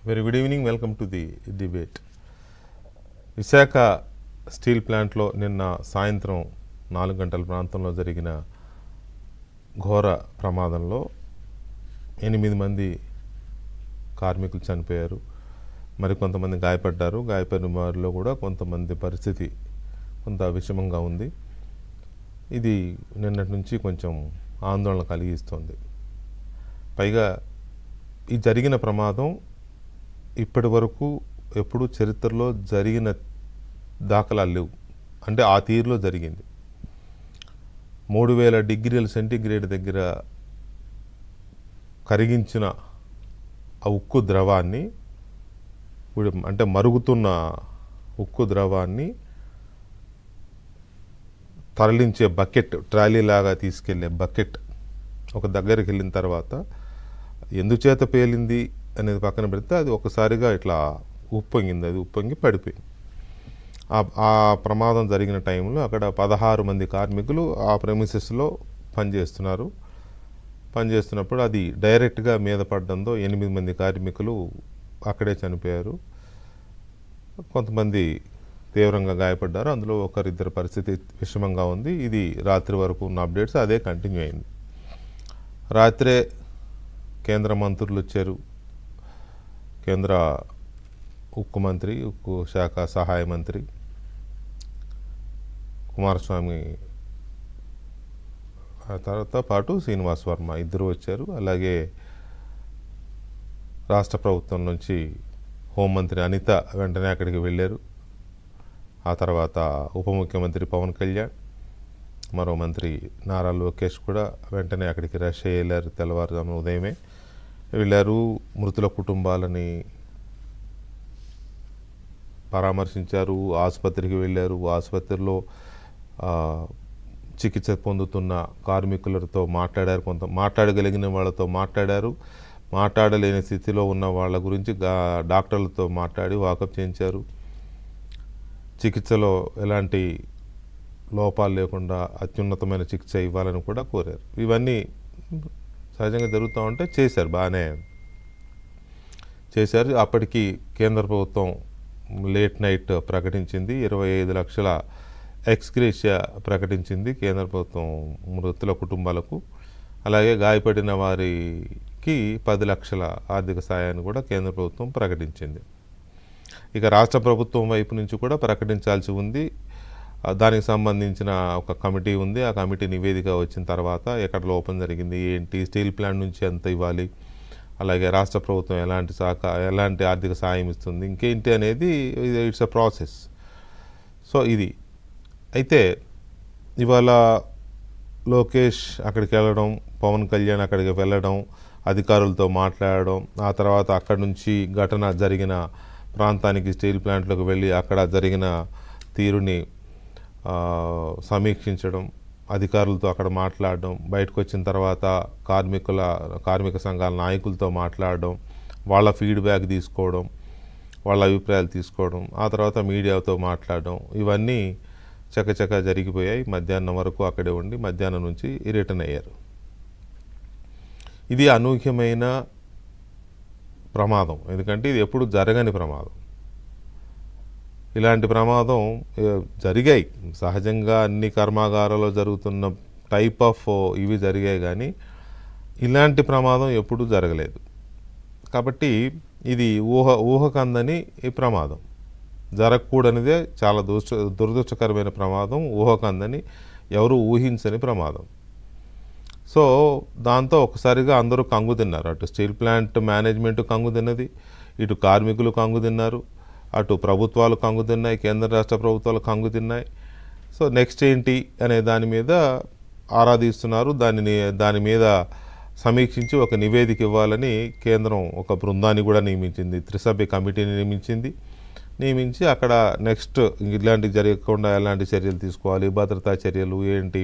Very good evening. Welcome to the debate. Visakha steel ప్లాంట్లో నిన్న సాయంత్రం 4 గంటల ప్రాంతంలో జరిగిన ఘోర ప్రమాదంలో 8 మంది కార్మికులు చనిపోయారు. మరికొంతమంది గాయపడ్డారు. గాయపడిన వారిలో కూడా కొంతమంది పరిస్థితి కొంత విషమంగా ఉంది. ఇది నిన్నటి నుంచి కొంచెం ఆందోళన కలిగిస్తుంది. పైగా ఈ జరిగిన ప్రమాదం ఇప్పటి వరకు ఎప్పుడు చరిత్రలో జరిగిన దాఖలాలు లేవు. అంటే ఆ తీరులో జరిగింది. 3000 డిగ్రీల సెంటీగ్రేడ్ దగ్గర కరిగించిన ఆ ఉక్కు ద్రవాన్ని, అంటే మరుగుతున్న ఉక్కు ద్రవాన్ని తరలించే బకెట్, ట్రాలీ లాగా తీసుకెళ్లే బకెట్ ఒక దగ్గరికి వెళ్ళిన తర్వాత ఎందుచేత పేలింది అనేది పక్కన పెడితే అది ఒకసారిగా ఇట్లా ఉప్పొంగింది. అది ఉప్పొంగి పడిపోయింది. ఆ ప్రమాదం జరిగిన టైంలో అక్కడ 16 మంది కార్మికులు ఆ ప్రెమిసెస్లో పనిచేస్తున్నప్పుడు అది డైరెక్ట్గా మీద పడడంతో 8 మంది కార్మికులు అక్కడే చనిపోయారు. కొంతమంది తీవ్రంగా గాయపడ్డారు. అందులో ఒకరిద్దరు పరిస్థితి విషమంగా ఉంది. ఇది రాత్రి వరకు ఉన్న అప్డేట్స్. అదే కంటిన్యూ అయింది. రాత్రే కేంద్ర మంత్రులు వచ్చారు. కేంద్ర ఉక్కు మంత్రి, ఉక్కు శాఖ సహాయ మంత్రి కుమారస్వామి, ఆ తర్వాత పాటు శ్రీనివాస్ వర్మ ఇద్దరు వచ్చారు. అలాగే రాష్ట్ర ప్రభుత్వం నుంచి హోంమంత్రి అనిత వెంటనే అక్కడికి వెళ్ళారు. ఆ తర్వాత ఉప ముఖ్యమంత్రి పవన్ కళ్యాణ్, మరో మంత్రి నారా లోకేష్ కూడా వెంటనే అక్కడికి రష్ అయ్యారు. తెల్లవారుజామున ఉదయమే వెళ్ళారు. మృతుల కుటుంబాలని పరామర్శించారు. ఆసుపత్రికి వెళ్ళారు. ఆసుపత్రిలో చికిత్స పొందుతున్న కార్మికులతో మాట్లాడారు. మాట్లాడగలిగిన వాళ్ళతో మాట్లాడారు. మాట్లాడలేని స్థితిలో ఉన్న వాళ్ళ గురించి డాక్టర్లతో మాట్లాడి వాకప్ చేయించారు. చికిత్సలో ఎలాంటి లోపాలు లేకుండా అత్యున్నతమైన చికిత్స ఇవ్వాలని కూడా కోరారు. ఇవన్నీ సహజంగా జరుగుతూ ఉంటే చేశారు, బాగానే చేశారు. అప్పటికి కేంద్ర ప్రభుత్వం లేట్ నైట్ ప్రకటించింది. 25 లక్షల ఎక్స్గ్రేషియా ప్రకటించింది కేంద్ర ప్రభుత్వం మృతుల కుటుంబాలకు. అలాగే గాయపడిన వారికి 10 లక్షల ఆర్థిక సాయాన్ని కూడా కేంద్ర ప్రభుత్వం ప్రకటించింది. ఇక రాష్ట్ర ప్రభుత్వం వైపు నుంచి కూడా ప్రకటించాల్సి ఉంది. దానికి సంబంధించిన ఒక కమిటీ ఉంది. ఆ కమిటీ నివేదిక వచ్చిన తర్వాత ఎక్కడ లోపం జరిగింది, ఏంటి, స్టీల్ ప్లాంట్ నుంచి ఎంత ఇవ్వాలి, అలాగే రాష్ట్ర ప్రభుత్వం ఎలాంటి ఆర్థిక సాయం ఇస్తుంది, ఇంకేంటి అనేది ఇట్స్ ఎ ప్రాసెస్. సో ఇది అయితే ఇవాళ లోకేష్ అక్కడికి వెళ్ళడం, పవన్ కళ్యాణ్ అక్కడికి వెళ్ళడం, అధికారులతో మాట్లాడడం, ఆ తర్వాత అక్కడి నుంచి ఘటన జరిగిన ప్రాంతానికి స్టీల్ ప్లాంట్లోకి వెళ్ళి అక్కడ జరిగిన తీరుని సమీక్షించడం, అధికారులతో అక్కడ మాట్లాడడం, బయటకు వచ్చిన తర్వాత కార్మిక సంఘాల నాయకులతో మాట్లాడడం, వాళ్ళ ఫీడ్బ్యాక్ తీసుకోవడం, వాళ్ళ అభిప్రాయాలు తీసుకోవడం, ఆ తర్వాత మీడియాతో మాట్లాడడం, ఇవన్నీ చకచక జరిగిపోయాయి. మధ్యాహ్నం వరకు అక్కడే ఉండి మధ్యాహ్నం నుంచి రిటర్న్ అయ్యారు. ఇది అనూహ్యమైన ప్రమాదం. ఎందుకంటే ఇది ఎప్పుడు జరగని ప్రమాదం. ఇలాంటి ప్రమాదం జరిగాయి సహజంగా, అన్ని కర్మాగారాల్లో జరుగుతున్న టైప్ ఆఫ్ ఇవి జరిగాయి, కానీ ఇలాంటి ప్రమాదం ఎప్పుడూ జరగలేదు. కాబట్టి ఇది ఊహకందని ఈ ప్రమాదం, జరగకూడనిదే, చాలా దురదృష్టకరమైన ప్రమాదం, ఊహకందని, ఎవరు ఊహించని ప్రమాదం. సో దాంతో ఒకసారిగా అందరూ కంగు తిన్నారు. అటు స్టీల్ ప్లాంట్ మేనేజ్మెంట్ కంగు తిన్నది, ఇటు కార్మికులు కంగు తిన్నారు, అటు ప్రభుత్వాలు కంగు తిన్నాయి, కేంద్ర రాష్ట్ర ప్రభుత్వాలు కంగు తిన్నాయి. సో నెక్స్ట్ ఏంటి అనే దాని మీద ఆరాధిస్తున్నారు. దాని మీద సమీక్షించి ఒక నివేదిక ఇవ్వాలని కేంద్రం ఒక బృందాన్ని కూడా నియమించింది. 3 సభ్య కమిటీని నియమించి అక్కడ నెక్స్ట్ ఇలాంటివి జరగకుండా ఎలాంటి చర్యలు తీసుకోవాలి, భద్రతా చర్యలు ఏంటి.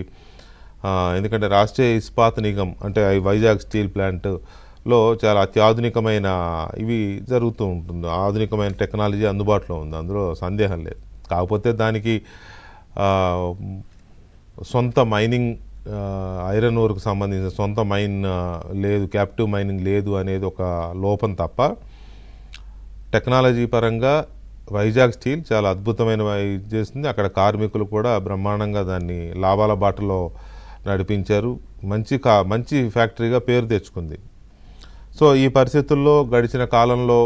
ఎందుకంటే రాష్ట్రీయ ఇస్పాత్ నిగమ్ అంటే వైజాగ్ స్టీల్ ప్లాంట్లో చాలా అత్యాధునికమైన ఇవి జరుగుతూ ఉంటుంది. ఆధునికమైన టెక్నాలజీ అందుబాటులో ఉంది, అందులో సందేహం లేదు. కాకపోతే దానికి సొంత మైనింగ్, ఐరన్ ఓర్కు సంబంధించిన సొంత మైన్ లేదు, క్యాప్టివ్ మైనింగ్ లేదు అనేది ఒక లోపం తప్ప టెక్నాలజీ పరంగా వైజాగ్ స్టీల్ చాలా అద్భుతమైన ఇది చేస్తుంది. అక్కడ కార్మికులు కూడా బ్రహ్మాండంగా దాన్ని లాభాల బాటలో నడిపించారు. మంచి ఫ్యాక్టరీగా పేరు తెచ్చుకుంది. సో ఈ పరిస్థితుల్లో గడిచిన కాలంలో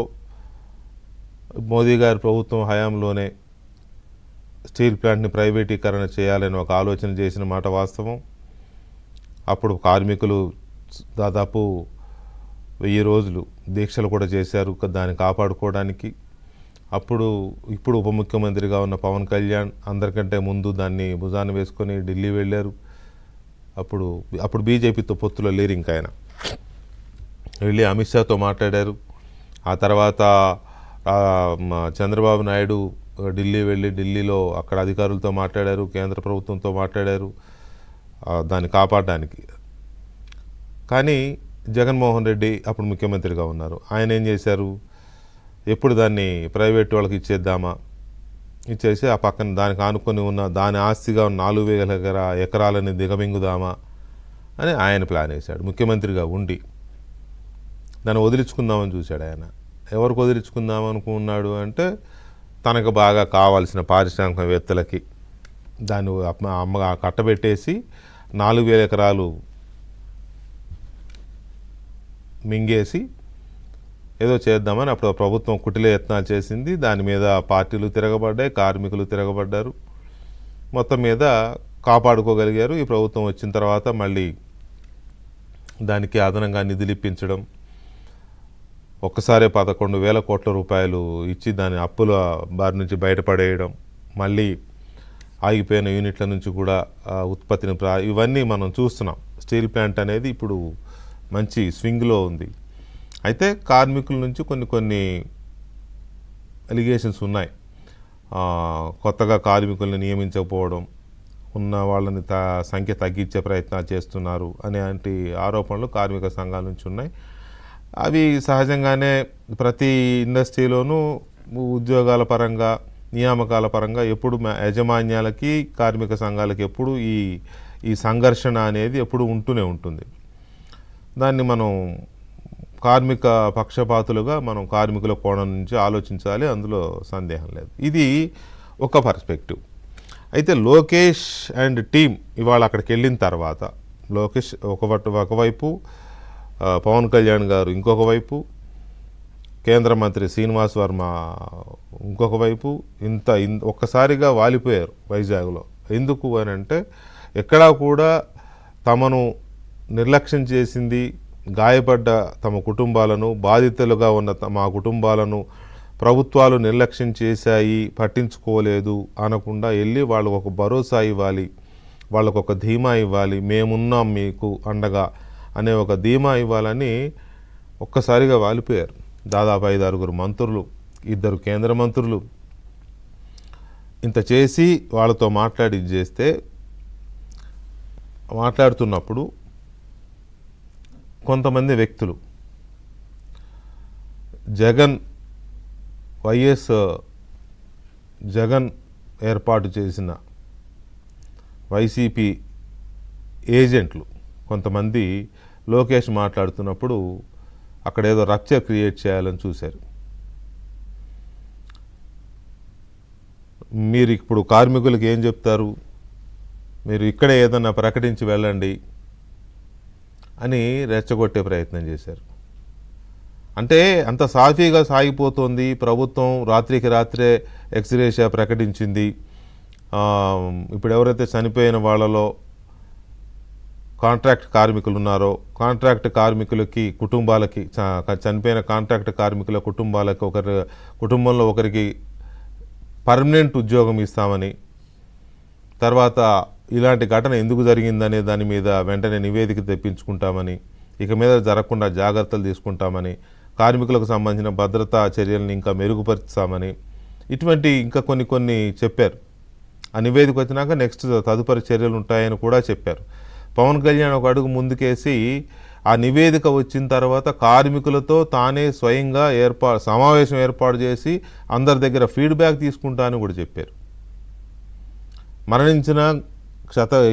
మోదీ గారి ప్రభుత్వం హయాంలోనే స్టీల్ ప్లాంట్ని ప్రైవేటీకరణ చేయాలని ఒక ఆలోచన చేసిన మాట వాస్తవం. అప్పుడు కార్మికులు దాదాపు 1000 రోజులు దీక్షలు కూడా చేశారు దాన్ని కాపాడుకోవడానికి. ఇప్పుడు ఉప ముఖ్యమంత్రిగా ఉన్న పవన్ కళ్యాణ్ అందరికంటే ముందు దాన్ని భుజాన వేసుకొని ఢిల్లీ వెళ్ళారు. అప్పుడు బీజేపీతో పొత్తులో లేరు ఇంకా ఆయన. వెళ్ళి అమిత్ షాతో మాట్లాడారు. ఆ తర్వాత చంద్రబాబు నాయుడు ఢిల్లీ వెళ్ళి ఢిల్లీలో అక్కడ అధికారులతో మాట్లాడారు, కేంద్ర ప్రభుత్వంతో మాట్లాడారు దాన్ని కాపాడడానికి. కానీ జగన్మోహన్ రెడ్డి అప్పుడు ముఖ్యమంత్రిగా ఉన్నారు. ఆయన ఏం చేశారు, ఎప్పుడు దాన్ని ప్రైవేట్ వాళ్ళకి ఇచ్చేసి ఆ పక్కన దానికి ఆనుకొని ఉన్న దాని ఆస్తిగా ఉన్న 4000 ఎకరాలని దిగమింగుదామా అని ఆయన ప్లాన్ వేశాడు. ముఖ్యమంత్రిగా ఉండి దాన్ని వదిలించుకుందామని చూశాడు ఆయన. ఎవరికి వదిలించుకుందాం అనుకున్నాడు అంటే తనకు బాగా కావాల్సిన పారిశ్రామికవేత్తలకి దాన్ని కట్టబెట్టేసి 4000 ఎకరాలు మింగేసి ఏదో చేద్దామని అప్పుడు ప్రభుత్వం కుటిల యత్నాలు చేసింది. దాని మీద పార్టీలు తిరగబడ్డాయి, కార్మికులు తిరగబడ్డారు. మొత్తం మీద కాపాడుకోగలిగారు. ఈ ప్రభుత్వం వచ్చిన తర్వాత మళ్ళీ దానికి అదనంగా నిధులు ఇప్పించడం, ఒక్కసారే 11,000 కోట్ల రూపాయలు ఇచ్చి దాని అప్పుల బారి నుంచి బయటపడేయడం, మళ్ళీ ఆగిపోయిన యూనిట్ల నుంచి కూడా ఉత్పత్తిని ఇవన్నీ మనం చూస్తున్నాం. స్టీల్ ప్లాంట్ అనేది ఇప్పుడు మంచి స్వింగ్లో ఉంది. అయితే కార్మికుల నుంచి కొన్ని అలిగేషన్స్ ఉన్నాయి. కొత్తగా కార్మికుల్ని నియమించకపోవడం, ఉన్న వాళ్ళని సంఖ్య తగ్గించే ప్రయత్నాలు చేస్తున్నారు అనేంటి ఆరోపణలు కార్మిక సంఘాల నుంచి ఉన్నాయి. అవి సహజంగానే ప్రతి ఇండస్ట్రీలోనూ ఉద్యోగాల పరంగా, నియామకాల పరంగా ఎప్పుడు యాజమాన్యాలకి కార్మిక సంఘాలకి ఎప్పుడు ఈ సంఘర్షణ అనేది ఎప్పుడు ఉంటూనే ఉంటుంది. దాన్ని మనం కార్మిక పక్షపాతులుగా మనం కార్మికుల కోణం నుంచి ఆలోచించాలి, అందులో సందేహం లేదు. ఇది ఒక పర్స్పెక్టివ్. అయితే లోకేష్ అండ్ టీమ్ ఇవాళ అక్కడికి వెళ్ళిన తర్వాత లోకేష్ ఒకవైపు, పవన్ కళ్యాణ్ గారు ఇంకొక వైపు, కేంద్ర మంత్రి శ్రీనివాస్ వర్మ ఇంకొక వైపు, ఒక్కసారిగా వాలిపోయారు వైజాగ్లో. ఎందుకు అని అంటే ఎక్కడా కూడా తమను నిర్లక్ష్యం చేసింది, గాయపడ్డ తమ కుటుంబాలను, బాధితులుగా ఉన్న మా కుటుంబాలను ప్రభుత్వాలు నిర్లక్ష్యం చేశాయి, పట్టించుకోలేదు అనకుండా వెళ్ళి వాళ్ళకు ఒక భరోసా ఇవ్వాలి, వాళ్ళకు ఒక ధీమా ఇవ్వాలి, మేమున్నాం మీకు అండగా అనే ఒక ధీమా ఇవ్వాలని ఒక్కసారిగా వాలిపోయారు. దాదాపు 5-6 మంత్రులు, 2 కేంద్ర మంత్రులు ఇంత చేసి వాళ్ళతో మాట్లాడుతున్నప్పుడు కొంతమంది వ్యక్తులు జగన్ ఏర్పాటు చేసిన వైసీపీ ఏజెంట్లు కొంతమంది లోకేష్ మాట్లాడుతున్నప్పుడు అక్కడ ఏదో రప్చర్ క్రియేట్ చేయాలని చూశారు. మీరు ఇప్పుడు కార్మికులకు ఏం చెప్తారు, మీరు ఇక్కడే ఏదన్నా ప్రకటించి వెళ్ళండి అని రెచ్చగొట్టే ప్రయత్నం చేశారు. అంటే అంత సాఫీగా సాగిపోతుంది ప్రభుత్వం, రాత్రికి రాత్రే ఎక్స్గ్రేషియా ప్రకటించింది. ఇప్పుడు ఎవరైతే చనిపోయిన వాళ్ళలో కాంట్రాక్ట్ కార్మికులు ఉన్నారో, కాంట్రాక్ట్ కార్మికులకి కుటుంబాలకి, చనిపోయిన కాంట్రాక్ట్ కార్మికుల కుటుంబాలకి కుటుంబంలో ఒకరికి పర్మనెంట్ ఉద్యోగం ఇస్తామని, తర్వాత ఇలాంటి ఘటన ఎందుకు జరిగిందనే దాని మీద వెంటనే నివేదిక తెప్పించుకుంటామని, ఇక మీద జరగకుండా జాగ్రత్తలు తీసుకుంటామని, కార్మికులకు సంబంధించిన భద్రతా చర్యలను ఇంకా మెరుగుపరుస్తామని, ఇటువంటి ఇంకా కొన్ని చెప్పారు. ఆ నివేదిక వచ్చినాక నెక్స్ట్ తదుపరి చర్యలు ఉంటాయని కూడా చెప్పారు. పవన్ కళ్యాణ్ ఒక అడుగు ముందుకేసి ఆ నివేదిక వచ్చిన తర్వాత కార్మికులతో తానే స్వయంగా సమావేశం ఏర్పాటు చేసి అందరి దగ్గర ఫీడ్బ్యాక్ తీసుకుంటా అని కూడా చెప్పారు.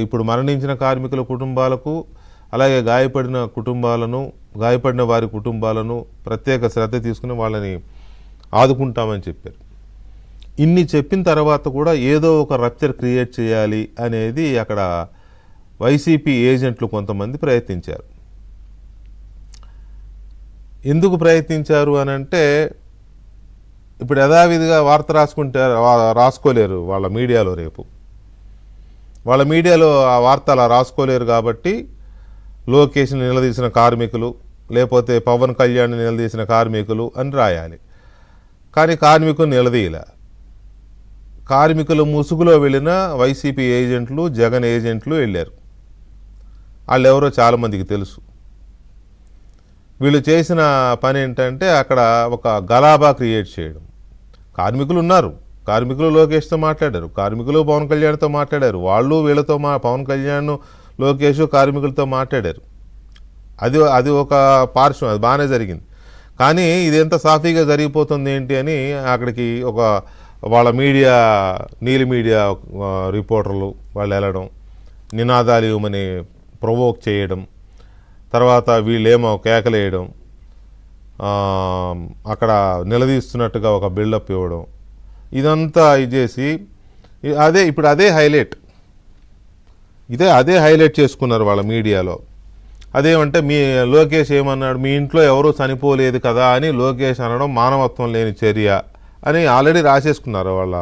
ఇప్పుడు మరణించిన కార్మికుల కుటుంబాలకు, అలాగే గాయపడిన వారి కుటుంబాలను ప్రత్యేక శ్రద్ధ తీసుకుని వాళ్ళని ఆదుకుంటామని చెప్పారు. ఇన్ని చెప్పిన తర్వాత కూడా ఏదో ఒక రప్చర్ క్రియేట్ చేయాలి అనేది అక్కడ వైసీపీ ఏజెంట్లు కొంతమంది ప్రయత్నించారు. ఎందుకు ప్రయత్నించారు అని అంటే, ఇప్పుడు యథావిధిగా వార్త రాసుకోలేరు వాళ్ళ మీడియాలో. రేపు వాళ్ళ మీడియాలో ఆ వార్త అలా రాసుకోలేరు కాబట్టి లోకేష్ని నిలదీసిన కార్మికులు, లేకపోతే పవన్ కళ్యాణ్ని నిలదీసిన కార్మికులు అని రాయాలి. కానీ కార్మికులు నిలదీయలే. కార్మికుల ముసుగులో వెళ్ళిన వైసీపీ ఏజెంట్లు, జగన్ ఏజెంట్లు వెళ్ళారు. వాళ్ళు ఎవరో చాలామందికి తెలుసు. వీళ్ళు చేసిన పని ఏంటంటే అక్కడ ఒక గలాబా క్రియేట్ చేయడం. కార్మికులు ఉన్నారు, కార్మికులు లోకేష్తో మాట్లాడారు, కార్మికులు పవన్ కళ్యాణ్తో మాట్లాడారు, వాళ్ళు వీళ్ళతో పవన్ కళ్యాణ్, లోకేష్ కార్మికులతో మాట్లాడారు. అది ఒక పార్శ్వం, అది బాగానే జరిగింది. కానీ ఇదెంత సాఫీగా జరిగిపోతుంది ఏంటి అని అక్కడికి ఒక వాళ్ళ మీడియా, నీలి మీడియా రిపోర్టర్లు వాళ్ళు వెళ్ళడం, నినాదాలు ఇవ్వమని ప్రొవోక్ చేయడం, తర్వాత వీళ్ళేమో కేకలేయడం, అక్కడ నిలదీస్తున్నట్టుగా ఒక బిల్డప్ ఇవ్వడం, ఇదంతా చేసి ఇప్పుడు అదే హైలైట్, అదే హైలైట్ చేసుకున్నారు వాళ్ళ మీడియాలో. అదేమంటే మీ లోకేష్ ఏమన్నాడు, మీ ఇంట్లో ఎవరూ చనిపోలేదు కదా అని లోకేష్ అనడం మానవత్వం లేని చర్య అని ఆల్రెడీ రాసేసుకున్నారు వాళ్ళ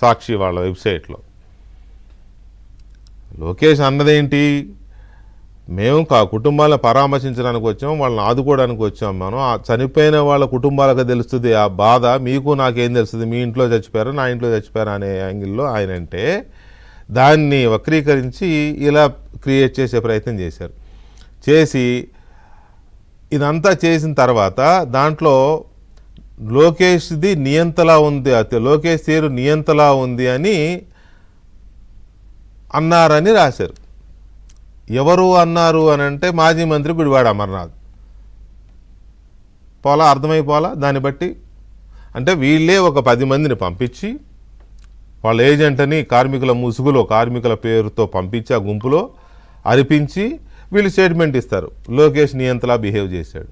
సాక్షి వాళ్ళ వెబ్సైట్లో. లోకేష్ అన్నదేంటి, మేము కుటుంబాలను పరామర్శించడానికి వచ్చాం, వాళ్ళని ఆదుకోవడానికి వచ్చాం. మనం ఆ చనిపోయిన వాళ్ళ కుటుంబాలకు తెలుస్తుంది ఆ బాధ, మీకు నాకేం తెలుస్తుంది, మీ ఇంట్లో చచ్చిపోయారా నా ఇంట్లో చచ్చిపోయారా అనే యాంగిల్లో ఆయన అంటే దాన్ని వక్రీకరించి ఇలా క్రియేట్ చేసే ప్రయత్నం చేశారు. చేసి ఇదంతా చేసిన తర్వాత దాంట్లో లోకేష్ది నియంతలా ఉంది, లోకేష్ తీరు నియంతలా ఉంది అని అన్నారని రాశారు. ఎవరు అన్నారు అని అంటే మాజీ మంత్రి గుడివాడ అమర్నాథ్. అర్థమైపోలా దాన్ని బట్టి. అంటే వీళ్ళే ఒక 10 మందిని పంపించి వాళ్ళ ఏజెంట్ని కార్మికుల ముసుగులో కార్మికుల పేరుతో పంపించి ఆ గుంపులో అరిపించి వీళ్ళు స్టేట్మెంట్ ఇస్తారు, లోకేష్ నియంతలా బిహేవ్ చేశాడు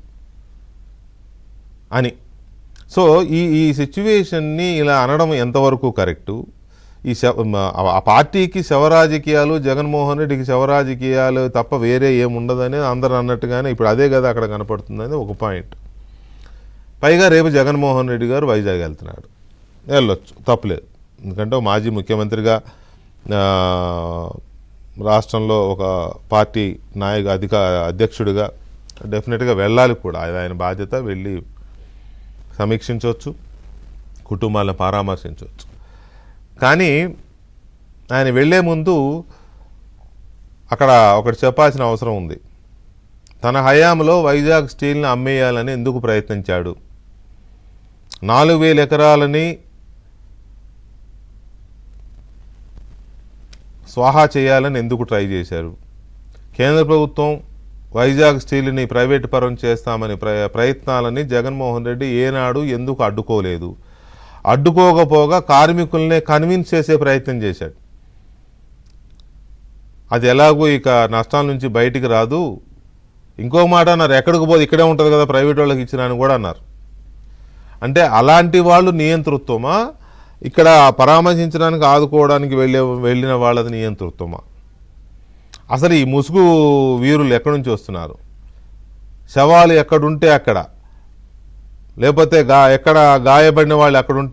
అని. సో ఈ సిచ్యువేషన్ని ఇలా అనడం ఎంతవరకు కరెక్టు? ఆ పార్టీకి శవరాజకీయాలు, జగన్మోహన్ రెడ్డికి శవరాజకీయాలు తప్ప వేరే ఏముండదని అందరూ అన్నట్టుగానే ఇప్పుడు అదే కదా అక్కడ కనపడుతుందని ఒక పాయింట్. పైగా రేపు జగన్మోహన్ రెడ్డి గారు వైజాగ్ వెళ్తున్నాడు, వెళ్ళొచ్చు, తప్పులేదు. ఎందుకంటే మాజీ ముఖ్యమంత్రిగా రాష్ట్రంలో ఒక పార్టీ అధ్యక్షుడిగా డెఫినెట్గా వెళ్ళాలి కూడా, ఆయన బాధ్యత. వెళ్ళి సమీక్షించవచ్చు, కుటుంబాలను పరామర్శించవచ్చు. కానీ ఆయన వెళ్ళే ముందు అక్కడ ఒకటి చెప్పాల్సిన అవసరం ఉంది. తన హయాంలో వైజాగ్ స్టీల్ని అమ్మేయాలని ఎందుకు ప్రయత్నించాడు? 4,000 ఎకరాలని స్వాహా చేయాలని ఎందుకు ట్రై చేశారు? కేంద్ర ప్రభుత్వం వైజాగ్ స్టీల్ని ప్రైవేటు పరం చేస్తామని ప్రయత్నాలని జగన్మోహన్ రెడ్డి ఏనాడు ఎందుకు అడ్డుకోలేదు? అడ్డుకోకపోగా కార్మికుల్నే కన్విన్స్ చేసే ప్రయత్నం చేశాడు. అది ఎలాగో ఇక నష్టాల నుంచి బయటికి రాదు. ఇంకో మాట అన్నారు, ఎక్కడికి పోదు ఇక్కడే ఉంటుంది కదా ప్రైవేట్ వాళ్ళకి ఇచ్చినా అని కూడా అన్నారు. అంటే అలాంటి వాళ్ళు నియంతృత్వమా, ఇక్కడ పరామర్శించడానికి ఆదుకోవడానికి వెళ్ళిన వాళ్ళది నియంతృత్వమా? అసలు ఈ ముసుగు వీరులు ఎక్కడి నుంచి వస్తున్నారు? శవాలు ఎక్కడుంటే అక్కడ, లేకపోతే ఎక్కడ గాయపడిన వాళ్ళు ఎక్కడుంటే